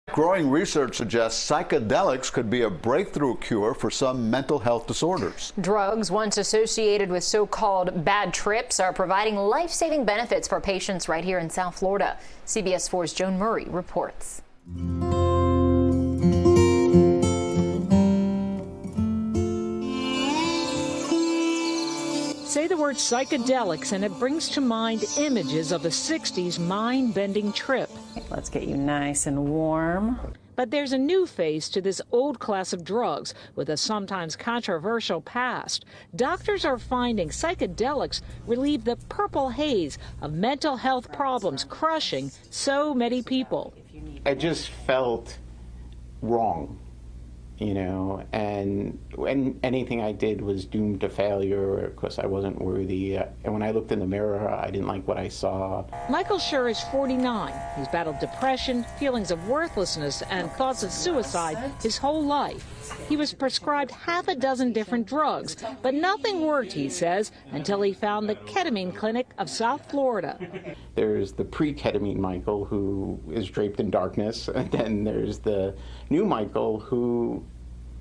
Growing research suggests psychedelics could be a breakthrough cure for some mental health disorders. Drugs once associated with so-called bad trips are providing life-saving benefits for patients right here in South Florida. CBS 4's Joan Murray reports. Say the word psychedelics and it brings to mind images of a 60s mind-bending trip. Let's get you nice and warm. But there's a new face to this old class of drugs with a sometimes controversial past. Doctors are finding psychedelics relieve the purple haze of mental health problems crushing so many people. I just felt wrong, you know, and when anything I did was doomed to failure because I wasn't worthy. And when I looked in the mirror, I didn't like what I saw. Michael Schur is 49. He's battled depression, feelings of worthlessness, and thoughts of suicide his whole life. He was prescribed half a dozen different drugs, but nothing worked, he says, until he found the Ketamine Clinic of South Florida. There's the pre-ketamine Michael, who is draped in darkness, and then there's the new Michael, who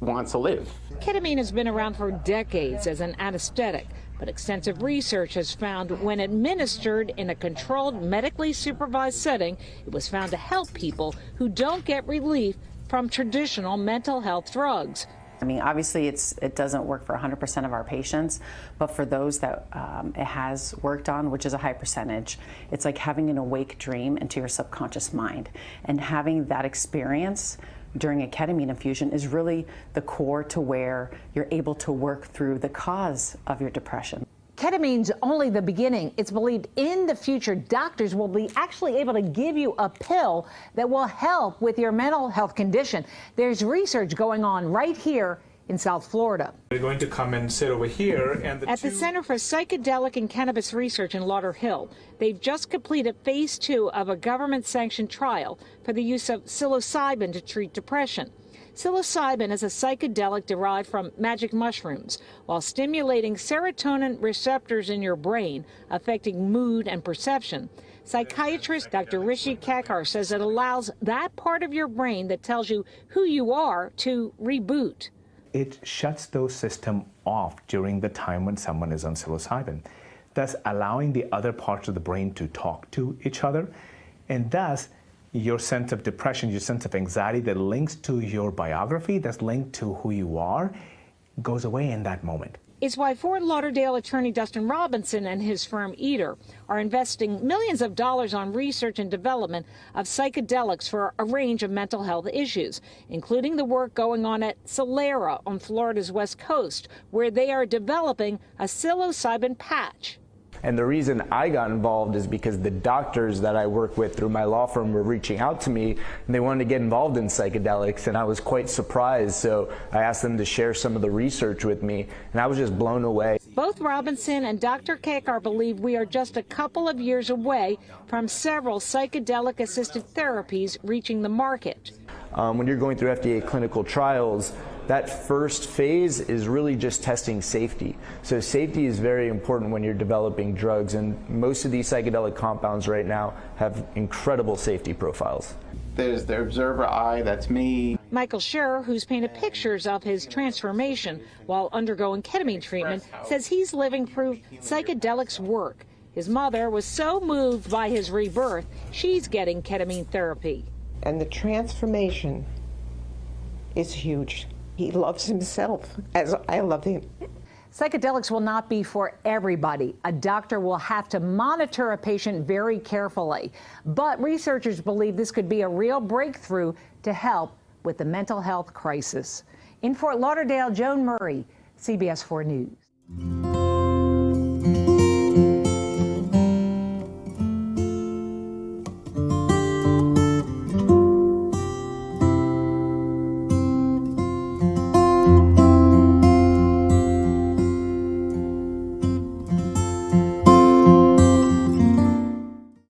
wants to live. Ketamine has been around for decades as an anesthetic, but extensive research has found when administered in a controlled, medically supervised setting, it was found to help people who don't get relief from traditional mental health drugs. I mean, obviously it doesn't work for 100% of our patients, but for those that it has worked on, which is a high percentage, it's like having an awake dream into your subconscious mind. And having that experience during a ketamine infusion is really the core to where you're able to work through the cause of your depression. Ketamine's only the beginning. It's believed in the future doctors will be actually able to give you a pill that will help with your mental health condition. There's research going on right here in South Florida. They're going to come and sit over here. And at the Center for Psychedelic and Cannabis Research in Lauderhill, they've just completed phase 2 of a government-sanctioned trial for the use of psilocybin to treat depression. Psilocybin is a psychedelic derived from magic mushrooms, while stimulating serotonin receptors in your brain, affecting mood and perception. Psychiatrist Dr. Rishi Kakar says it allows that part of your brain that tells you who you are to reboot. It shuts those systems off during the time when someone is on psilocybin, thus allowing the other parts of the brain to talk to each other, and thus your sense of depression, your sense of anxiety that links to your biography, that's linked to who you are, goes away in that moment. It's why Fort Lauderdale attorney Dustin Robinson and his firm Eater are investing millions of dollars on research and development of psychedelics for a range of mental health issues, including the work going on at Solera on Florida's west coast, where they are developing a psilocybin patch. And the reason I got involved is because the doctors that I work with through my law firm were reaching out to me, and they wanted to get involved in psychedelics, and I was quite surprised. So I asked them to share some of the research with me, and I was just blown away. Both Robinson and Dr. Kakar believe we are just a couple of years away from several psychedelic-assisted therapies reaching the market. When you're going through FDA clinical trials, that first phase is really just testing safety. So safety is very important when you're developing drugs, and most of these psychedelic compounds right now have incredible safety profiles. There's the observer eye, that's me. Michael Schur, who's painted pictures of his transformation while undergoing ketamine treatment, says he's living proof psychedelics work. His mother was so moved by his rebirth, she's getting ketamine therapy. And the transformation is huge. He loves himself as I love him. Psychedelics will not be for everybody. A doctor will have to monitor a patient very carefully. But researchers believe this could be a real breakthrough to help with the mental health crisis. In Fort Lauderdale, Joan Murray, CBS 4 News.